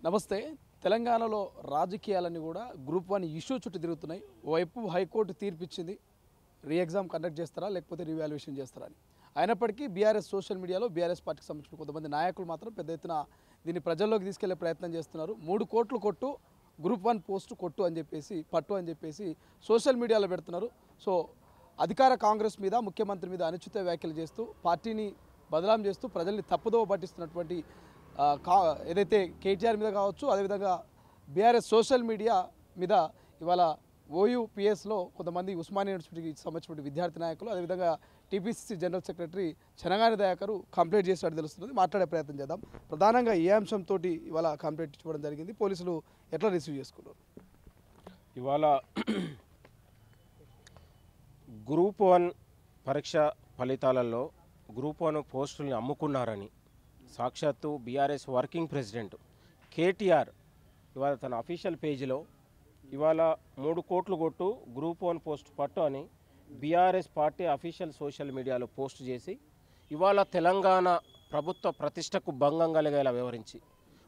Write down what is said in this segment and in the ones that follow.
నమస్తే. తెలంగాణలో రాజకీయాలన్నీ కూడా గ్రూప్ 1 ఇష్యూ చుట్టూ తిరుగుతున్నాయి. ఓవైపు హైకోర్టు తీర్పిచ్చింది. రీ ఎగ్జామ్ కండక్ట్ చేస్తారా లేకపోతే రీవాల్యుయేషన్ చేస్తారా అని. అయినప్పటికీ బీఆర్ఎస్ సోషల్ మీడియాలో బీఆర్ఎస్ పార్టీకి సంబంధించిన కొంతమంది నాయకులు మాత్రం పెద్ద ఎత్తున దీన్ని ప్రజల్లోకి తీసుకెళ్లే ప్రయత్నం చేస్తున్నారు. 3 కోట్లు కొట్టు, గ్రూప్ 1 పోస్ట్ కొట్టు అని చెప్పేసి, పట్టు అని చెప్పేసి సోషల్ మీడియాలో పెడుతున్నారు. సో అధికార కాంగ్రెస్ మీద, ముఖ్యమంత్రి మీద అనుచిత వ్యాఖ్యలు చేస్తూ పార్టీని బదనాం చేస్తూ ప్రజల్ని తప్పుదోవ పట్టిస్తున్నటువంటి ఏదైతే కేటీఆర్ మీద కావచ్చు, అదేవిధంగా బీఆర్ఎస్ సోషల్ మీడియా మీద ఇవాళ ఓయూపీఎస్లో కొంతమంది ఉస్మానియా యూనివర్సిటీకి సంబంధించిన విద్యార్థి నాయకులు, అదేవిధంగా TPCC general secretary Chenagani Dayakar complaint చేసినట్టు తెలుస్తుంది. మాట్లాడే ప్రయత్నం చేద్దాం. ప్రధానంగా ఏ అంశంతో ఇవాళ కంప్లైంట్ ఇవ్వడం జరిగింది, పోలీసులు ఎట్లా రిసీవ్ చేసుకున్నారు? ఇవాళ గ్రూప్ 1 పరీక్ష ఫలితాలలో గ్రూప్ 1 పోస్టుల్ని అమ్ముకున్నారని సాక్షాత్తు బీఆర్ఎస్ వర్కింగ్ ప్రెసిడెంట్ కేటీఆర్ ఇవాళ తన అఫీషియల్ పేజీలో ఇవాళ 3 కోట్లు కొట్టు గ్రూప్ 1 పోస్ట్ పట్టు అని బీఆర్ఎస్ పార్టీ అఫీషియల్ సోషల్ మీడియాలో పోస్ట్ చేసి ఇవాళ తెలంగాణ ప్రభుత్వ ప్రతిష్టకు భంగం కలిగేలా వ్యవహరించి,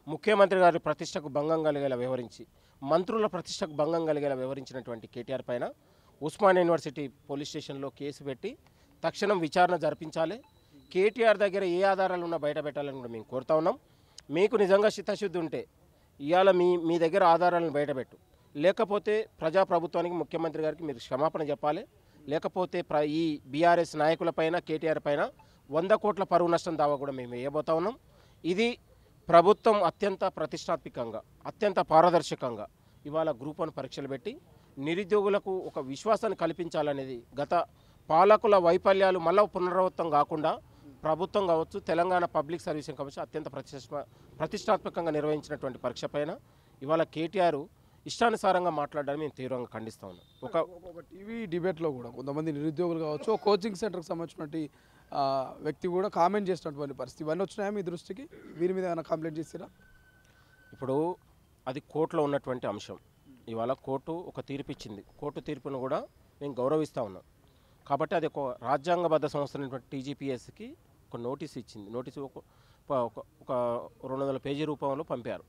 ముఖ్యమంత్రి గారి ప్రతిష్టకు భంగం కలిగేలా వ్యవహరించి, మంత్రుల ప్రతిష్టకు భంగం కలిగేలా వ్యవహరించినటువంటి కేటీఆర్ పైన ఉస్మానియా యూనివర్సిటీ పోలీస్ స్టేషన్లో కేసు పెట్టి తక్షణం విచారణ జరిపించాలి. కేటీఆర్ దగ్గర ఏ ఆధారాలు ఉన్నా బయట పెట్టాలని కూడా మేము కోరుతా ఉన్నాం. మీకు నిజంగా చిత్తశుద్ధి ఉంటే ఇవాళ మీ దగ్గర ఆధారాలను బయటపెట్టు, లేకపోతే ప్రజాప్రభుత్వానికి, ముఖ్యమంత్రి గారికి మీరు క్షమాపణ చెప్పాలి. లేకపోతే ఈ బీఆర్ఎస్ నాయకులపైన, కేటీఆర్ పైన 100 కోట్ల పరువు నష్టం దావా కూడా మేము వేయబోతా ఉన్నాం. ఇది ప్రభుత్వం అత్యంత ప్రతిష్టాత్మకంగా, అత్యంత పారదర్శకంగా ఇవాళ గ్రూప్ 1 పరీక్షలు పెట్టి నిరుద్యోగులకు ఒక విశ్వాసాన్ని కల్పించాలనేది, గత పాలకుల వైఫల్యాలు మళ్ళా పునరావృతం కాకుండా ప్రభుత్వం కావచ్చు, తెలంగాణ పబ్లిక్ సర్వీసింగ్ కమిషన్ అత్యంత ప్రతిష్టాత్మకంగా నిర్వహించినటువంటి పరీక్ష పైన ఇవాళ కేటీఆర్ ఇష్టానుసారంగా మాట్లాడడానికి మేము తీవ్రంగా ఖండిస్తా ఉన్నాం. ఒక టీవీ డిబేట్లో కూడా కొంతమంది నిరుద్యోగులు కావచ్చు, కోచింగ్ సెంటర్కి సంబంధించినటువంటి వ్యక్తి కూడా కామెంట్ చేసినటువంటి పరిస్థితి, ఇవన్నీ వచ్చినాయా మీ దృష్టికి? వీరి మీద ఏమైనా కంప్లైంట్ చేసిరా? ఇప్పుడు అది కోర్టులో ఉన్నటువంటి అంశం. ఇవాళ కోర్టు ఒక తీర్పు ఇచ్చింది. కోర్టు తీర్పును కూడా మేము గౌరవిస్తూ ఉన్నాం. కాబట్టి అది ఒక రాజ్యాంగబద్ధ సంస్థ అయినటువంటి టీజీపీఎస్కి ఒక నోటీస్ ఇచ్చింది. నోటీసు ఒక 200 పేజీ రూపంలో పంపారు.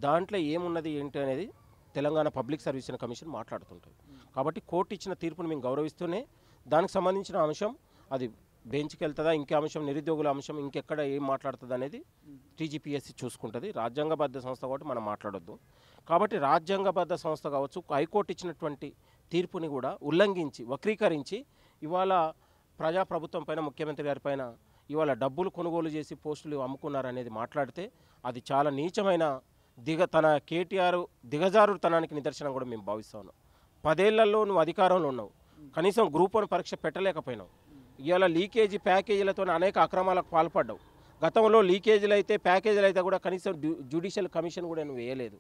దాంట్లో ఏమున్నది ఏంటి అనేది తెలంగాణ పబ్లిక్ సర్వీస్ కమిషన్ మాట్లాడుతుంటుంది. కాబట్టి కోర్టు ఇచ్చిన తీర్పును మేము గౌరవిస్తూనే దానికి సంబంధించిన అంశం అది బెంచ్కి వెళ్తుందా, ఇంకే అంశం నిరుద్యోగుల అంశం ఇంకెక్కడ ఏం మాట్లాడుతుంది అనేది టీజీపీఎస్సీ చూసుకుంటుంది. రాజ్యాంగబద్ధ సంస్థ కాబట్టి మనం మాట్లాడొద్దు. కాబట్టి రాజ్యాంగబద్ధ సంస్థ కావచ్చు, హైకోర్టు ఇచ్చినటువంటి తీర్పుని కూడా ఉల్లంఘించి, వక్రీకరించి ఇవాళ ప్రజాప్రభుత్వం పైన, ముఖ్యమంత్రి గారి పైన ఇవాళ డబ్బులు కొనుగోలు చేసి పోస్టులు అమ్ముకున్నారనేది మాట్లాడితే అది చాలా నీచమైన తన కేటీఆర్ దిగజారుతనానికి నిదర్శనం కూడా మేము భావిస్తా ఉన్నాం. 10 ఏళ్లలో నువ్వు అధికారంలో ఉన్నావు, కనీసం గ్రూప్ 1 పరీక్ష పెట్టలేకపోయినావు. ఇవాళ లీకేజీ ప్యాకేజీలతో అనేక అక్రమాలకు పాల్పడ్డావు. గతంలో లీకేజీలు అయితే, ప్యాకేజీలు అయితే కూడా కనీసం జ్యుడిషియల్ కమిషన్ కూడా నువ్వు వేయలేదు.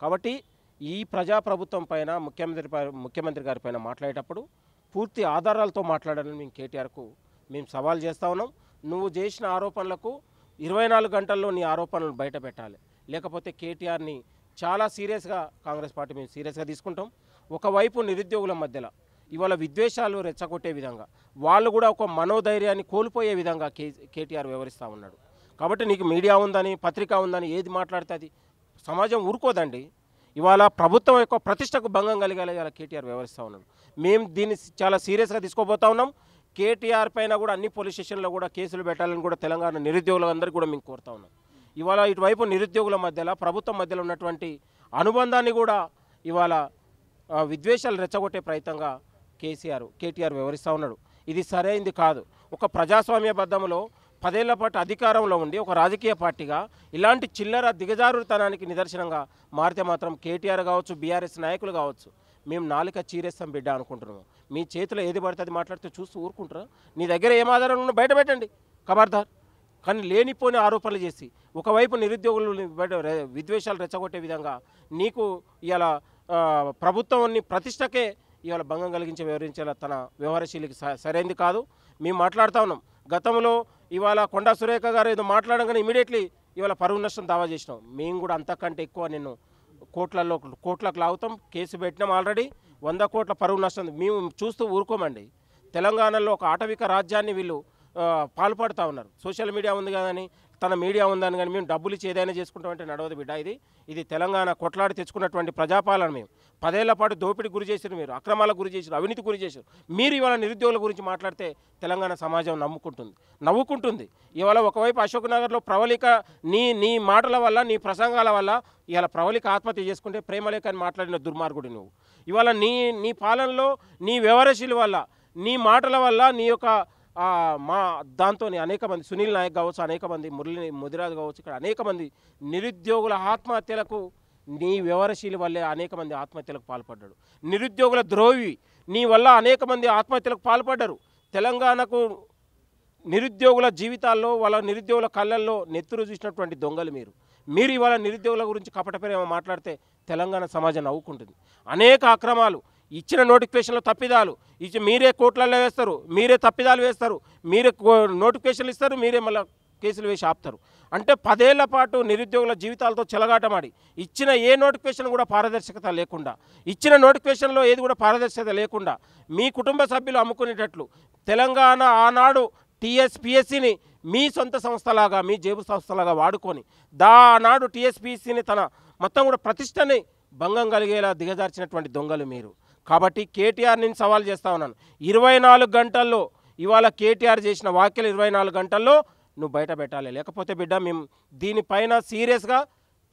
కాబట్టి ఈ ప్రజాప్రభుత్వం పైన, ముఖ్యమంత్రి గారి పైన మాట్లాడేటప్పుడు పూర్తి ఆధారాలతో మాట్లాడాలని మేము కేటీఆర్కు మేము సవాల్ చేస్తూ ఉన్నాం. నువ్వు చేసిన ఆరోపణలకు 24 గంటల్లో నీ ఆరోపణలు బయట పెట్టాలి. లేకపోతే కేటీఆర్ని చాలా సీరియస్గా కాంగ్రెస్ పార్టీ మేము సీరియస్గా తీసుకుంటాం. ఒకవైపు నిరుద్యోగుల మధ్యలో ఇవాళ విద్వేషాలు రెచ్చగొట్టే విధంగా, వాళ్ళు కూడా ఒక మనోధైర్యాన్ని కోల్పోయే విధంగా కేటీఆర్ వ్యవహరిస్తూ ఉన్నాడు. కాబట్టి నీకు మీడియా ఉందని, పత్రిక ఉందని ఏది మాట్లాడితే అది సమాజం ఊరుకోదండి. ఇవాళ ప్రభుత్వం యొక్క ప్రతిష్టకు భంగం కలిగేలా ఇవాళ కేటీఆర్ వ్యవహరిస్తూ ఉన్నాడు. మేము దీన్ని చాలా సీరియస్గా తీసుకోబోతా ఉన్నాం. కేటీఆర్ పైన కూడా అన్ని పోలీస్ స్టేషన్లో కూడా కేసులు పెట్టాలని కూడా తెలంగాణ నిరుద్యోగులందరికీ కూడా మేము కోరుతా ఉన్నాం. ఇవాళ ఇటువైపు నిరుద్యోగుల మధ్యలో, ప్రభుత్వం మధ్యలో ఉన్నటువంటి అనుబంధాన్ని కూడా ఇవాళ విద్వేషాలు రెచ్చగొట్టే ప్రయత్నంగా కేటీఆర్ వ్యవహరిస్తూ ఉన్నాడు. ఇది సరైంది కాదు. ఒక ప్రజాస్వామ్యబద్ధంలో 10 ఏళ్ల పాటు అధికారంలో ఉండి ఒక రాజకీయ పార్టీగా ఇలాంటి చిల్లర దిగజారుతనానికి నిదర్శనంగా మారితే మాత్రం కేటీఆర్ కావచ్చు, బీఆర్ఎస్ నాయకులు కావచ్చు, మేము నాలుక చీరేస్తాం బిడ్డ అనుకుంటున్నాము. మీ చేతిలో ఏది పడితే అది మాట్లాడితే చూస్తూ ఊరుకుంటారా? నీ దగ్గర ఏం ఆధారాలు ఉన్నా బయట పెట్టండి, ఖబర్దార్. కానీ లేనిపోని ఆరోపణలు చేసి ఒకవైపు నిరుద్యోగులు విద్వేషాలు రెచ్చగొట్టే విధంగా నీకు ఇవాళ ప్రభుత్వాన్ని ప్రతిష్టకే ఇవాళ భంగం కలిగించే వ్యవహరించేలా తన వ్యవహారశీలికి సరైంది కాదు. మేము మాట్లాడుతూ ఉన్నాం. గతంలో ఇవాళ కొండా సురేఖ గారు ఏదో మాట్లాడగానే ఇమీడియట్లీ ఇవాళ పరువు నష్టం దావా చేసినాం. మేము కూడా అంతకంటే ఎక్కువ నిన్ను కోట్లకు లాగుతాం. కేసు పెట్టినాం ఆల్రెడీ. 100 కోట్ల పరువు నష్టం మేము చూస్తూ ఊరుకోమండి. తెలంగాణలో ఒక ఆటవిక రాజ్యాన్ని వీళ్ళు పాల్పడుతూ ఉన్నారు. సోషల్ మీడియా ఉంది కదని తన మీడియా ఉందని కానీ మేము డబ్బులు ఇచ్చి ఏదైనా చేసుకుంటామంటే నడవదు బిడ్డ. ఇది తెలంగాణ కొట్లాడి తెచ్చుకున్నటువంటి ప్రజాపాలన. మేము 10 ఏళ్ల పాటు దోపిడీ గురి చేశారు, మీరు అక్రమాలకు గురి చేశారు, అవినీతి గురి చేశారు. మీరు ఇవాళ నిరుద్యోగుల గురించి మాట్లాడితే తెలంగాణ సమాజం నవ్వుకుంటుంది. ఇవాళ ఒకవైపు అశోక్ నగర్లో ప్రవళిక నీ మాటల వల్ల, నీ ప్రసంగాల వల్ల ఇవాళ ప్రవళిక ఆత్మహత్య చేసుకుంటే ప్రేమలేఖ అని మాట్లాడిన దుర్మార్గుడు నువ్వు. ఇవాళ నీ పాలనలో నీ వ్యవహారశీల వల్ల, నీ మాటల వల్ల, నీ యొక్క మా దాంతో అనేక మంది, సునీల్ నాయక్ కావచ్చు, అనేక మంది ముదిరాజు కావచ్చు, ఇక్కడ అనేక మంది నిరుద్యోగుల ఆత్మహత్యలకు నీ వ్యవహారశీల వల్లే అనేక మంది ఆత్మహత్యలకు పాల్పడ్డాడు. నిరుద్యోగుల ద్రోహి నీ వల్ల అనేక మంది ఆత్మహత్యలకు పాల్పడ్డారు. తెలంగాణకు నిరుద్యోగుల జీవితాల్లో, వాళ్ళ నిరుద్యోగుల కళ్ళల్లో నెత్తురు చూసినటువంటి దొంగలు మీరు ఇవాళ నిరుద్యోగుల గురించి కపట ప్రేమ మాట్లాడితే తెలంగాణ సమాజం నవ్వుకుంటుంది. అనేక అక్రమాలు, ఇచ్చిన నోటిఫికేషన్లో తప్పిదాలు మీరే కోట్లలో వేస్తారు, మీరే తప్పిదాలు వేస్తారు, మీరే నోటిఫికేషన్లు ఇస్తారు, మీరే మళ్ళీ కేసులు వేసి ఆపుతారు. అంటే 10 ఏళ్ల పాటు నిరుద్యోగుల జీవితాలతో చెలగాటమాడి ఇచ్చిన ఏ నోటిఫికేషన్ కూడా పారదర్శకత లేకుండా, ఇచ్చిన నోటిఫికేషన్లో ఏది కూడా పారదర్శకత లేకుండా మీ కుటుంబ సభ్యులు అమ్ముకునేటట్లు తెలంగాణ ఆనాడు టీఎస్పీఎస్సీని మీ సొంత సంస్థలాగా, మీ జేబు సంస్థలాగా వాడుకొని ఆనాడు టీఎస్పీఎస్సీని తన మొత్తం కూడా ప్రతిష్టని భంగం కలిగేలా దిగజార్చినటువంటి దొంగలు మీరు. కాబట్టి కేటీఆర్ నేను సవాల్ చేస్తా ఉన్నాను, 24 గంటల్లో ఇవాళ కేటీఆర్ చేసిన వ్యాఖ్యలు 24 గంటల్లో నువ్వు బయట పెట్టాలి. లేకపోతే బిడ్డ మేము దీనిపైన సీరియస్గా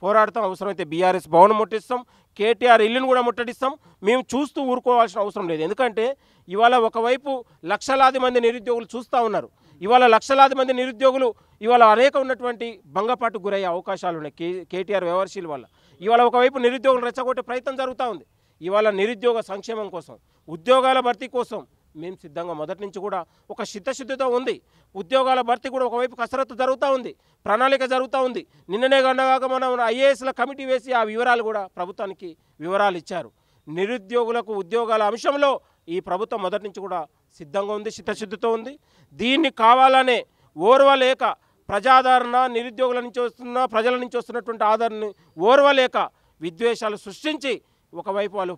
పోరాడతాం. అవసరమైతే బీఆర్ఎస్ భవనం ముట్టిస్తాం, కేటీఆర్ ఇల్లును కూడా ముట్టడిస్తాం. మేము చూస్తూ ఊరుకోవాల్సిన అవసరం లేదు. ఎందుకంటే ఇవాళ ఒకవైపు లక్షలాది మంది నిరుద్యోగులు చూస్తూ ఉన్నారు. ఇవాళ లక్షలాది మంది నిరుద్యోగులు ఇవాళ అనేక ఉన్నటువంటి భంగపాటు గురయ్యే అవకాశాలు ఉన్నాయి కేటీఆర్ వ్యవహారశీల వల్ల. ఇవాళ ఒకవైపు నిరుద్యోగులు రెచ్చగొట్టే ప్రయత్నం జరుగుతూ ఉంది. ఇవాళ నిరుద్యోగ సంక్షేమం కోసం, ఉద్యోగాల భర్తీ కోసం మేము సిద్ధంగా మొదటి నుంచి కూడా ఒక చిత్తశుద్ధితో ఉంది. ఉద్యోగాల భర్తీ కూడా ఒకవైపు కసరత్తు జరుగుతూ ఉంది, ప్రణాళిక జరుగుతూ ఉంది. నిన్ననే గండగాక మనం ఐఏఎస్ల కమిటీ వేసి ఆ వివరాలు కూడా ప్రభుత్వానికి వివరాలు ఇచ్చారు. నిరుద్యోగులకు ఉద్యోగాల అంశంలో ఈ ప్రభుత్వం మొదటి నుంచి కూడా సిద్ధంగా ఉంది, చిత్తశుద్ధితో ఉంది. దీన్ని కావాలనే ఓర్వలేక ప్రజాదరణ, నిరుద్యోగుల నుంచి ప్రజల నుంచి వస్తున్నటువంటి ఆదరణ ఓర్వలేక విద్వేషాలు సృష్టించి ఒకవైపు వాళ్ళు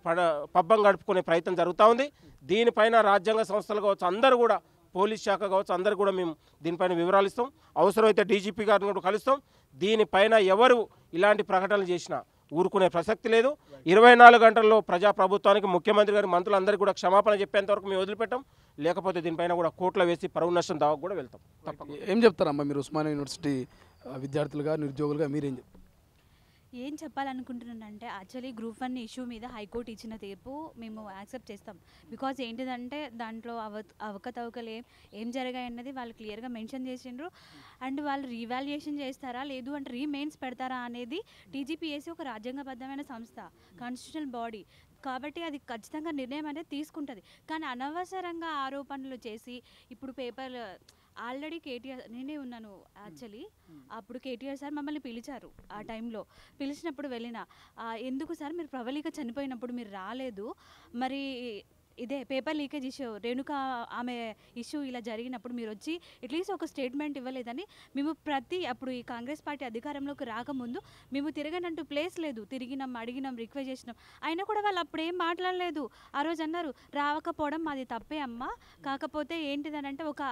పబ్బం గడుపుకునే ప్రయత్నం జరుగుతూ ఉంది. దీనిపైన రాజ్యాంగ సంస్థలు కావచ్చు, అందరూ కూడా పోలీస్ శాఖ కావచ్చు, అందరూ కూడా మేము దీనిపైన వివరాలు ఇస్తాం. అవసరమైతే డీజీపీ గారిని కూడా కలుస్తాం. దీనిపైన ఎవరు ఇలాంటి ప్రకటనలు చేసినా ఊరుకునే ప్రసక్తి లేదు. 24 గంటల్లో ప్రజాప్రభుత్వానికి, ముఖ్యమంత్రి గారి మంత్రులందరికీ కూడా క్షమాపణ చెప్పేంత వరకు మేము వదిలిపెట్టాం. లేకపోతే దీనిపైన కూడా కోర్టులో వేసి పరువు నష్టం దావకు కూడా వెళ్తాం. ఏం చెప్తారమ్మా మీరు ఉస్మానియా యూనివర్సిటీ విద్యార్థులుగా, నిరుద్యోగులుగా మీరేం చెప్తారు? ఏం చెప్పాలనుకుంటున్నానంటే యాక్చువల్లీ గ్రూప్ 1 ఇష్యూ మీద హైకోర్టు ఇచ్చిన తీర్పు మేము యాక్సెప్ట్ చేస్తాం. బికాజ్ ఏంటిదంటే దాంట్లో అవకతవకలు ఏం జరిగాయన్నది వాళ్ళు క్లియర్గా మెన్షన్ చేసిండ్రు. అండ్ వాళ్ళు రీవాల్యుయేషన్ చేస్తారా లేదు అంటే రీమెయిన్స్ పెడతారా అనేది టీజీపీఎస్సీ ఒక రాజ్యాంగబద్ధమైన సంస్థ, కాన్స్టిట్యూషనల్ బాడీ. కాబట్టి అది ఖచ్చితంగా నిర్ణయం అనేది తీసుకుంటుంది. కానీ అనవసరంగా ఆరోపణలు చేసి ఇప్పుడు పేపర్ ఆల్రెడీ కేటీఆర్, నేనే ఉన్నాను యాక్చువల్లీ అప్పుడు కేటీఆర్ సార్ మమ్మల్ని పిలిచారు. ఆ టైంలో పిలిచినప్పుడు వెళ్ళిన, ఎందుకు సార్ మీరు ప్రవళిక చనిపోయినప్పుడు మీరు రాలేదు, మరి ఇదే పేపర్ లీకేజ్ ఇష్యూ రేణుక ఆమె ఇష్యూ ఇలా జరిగినప్పుడు మీరు వచ్చి అట్లీస్ట్ ఒక స్టేట్మెంట్ ఇవ్వలేదని మేము అప్పుడు ఈ కాంగ్రెస్ పార్టీ అధికారంలోకి రాకముందు మేము తిరగనంటూ ప్లేస్ లేదు, తిరిగినాం, అడిగినాం, రిక్వెస్ట్ చేసినాం, అయినా కూడా వాళ్ళు అప్పుడేం మాట్లాడలేదు. ఆ రోజు అన్నారు రావకపోవడం మాది తప్పే అమ్మ, కాకపోతే ఏంటిదనంటే ఒక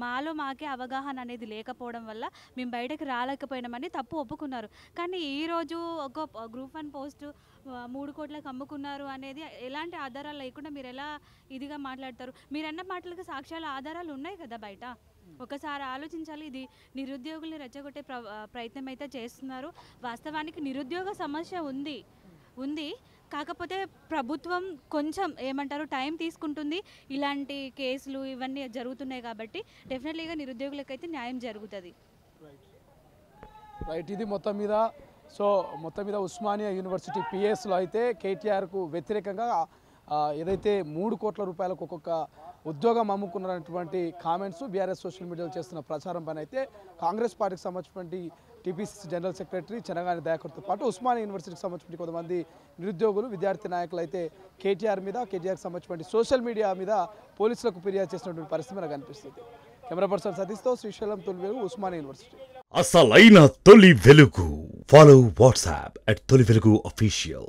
మాలో మాకే అవగాహన అనేది లేకపోవడం వల్ల మేము బయటకు రాలేకపోయినామని తప్పు ఒప్పుకున్నారు. కానీ ఈరోజు ఒక గ్రూప్ 1 పోస్టు 3 కోట్లకు అమ్ముకున్నారు అనేది ఎలాంటి ఆధారాలు లేకుండా మీరు ఎలా ఇదిగా మాట్లాడతారు? మీరన్న మాటలకు సాక్ష్యాల ఆధారాలు ఉన్నాయి కదా బయట. ఒకసారి ఆలోచించాలి. ఇది నిరుద్యోగుల్ని రెచ్చగొట్టే ప్రయత్నం అయితే చేస్తున్నారు. వాస్తవానికి నిరుద్యోగ సమస్య ఉంది, కాకపోతే ప్రభుత్వం కొంచెం ఏమంటారు టైం తీసుకుంటుంది. ఇలాంటి కేసులు ఇవన్నీ జరుగుతున్నాయి కాబట్టి డెఫినెట్లీగా నిరుద్యోగులకైతే న్యాయం జరుగుతుంది. రైట్, ఇది మొత్తం మీద ఉస్మానియా యూనివర్సిటీ పిఎస్లో అయితే కేటీఆర్కు వ్యతిరేకంగా ఏదైతే 3 కోట్ల రూపాయలకు ఒక్కొక్క ఉద్యోగం అమ్ముకున్నటువంటి కామెంట్స్ బీఆర్ఎస్ సోషల్ మీడియాలో చేస్తున్న ప్రచారం పైన అయితే కాంగ్రెస్ పార్టీకి సంబంధించినటువంటి టీపీసీసీ జనరల్ సెక్రటరీ చెనగాని దయాకర్తో పాటు ఉస్మానియా యూనివర్సిటీకి సంబంధించిన కొంతమంది నిరుద్యోగులు, విద్యార్థి నాయకులు అయితే కేటీఆర్కి సంబంధించినటువంటి సోషల్ మీడియా మీద పోలీసులకు ఫిర్యాదు చేసినటువంటి పరిస్థితి మనకు కనిపిస్తుంది. కెమెరా పర్సన్ సతీష్తో శ్రీశైలం, తొలి వెలుగు, ఉస్మానియా యూనివర్సిటీ. అసలైన తొలి వెలుగు. ఫాలో వాట్సాప్ @తొలి వెలుగు official.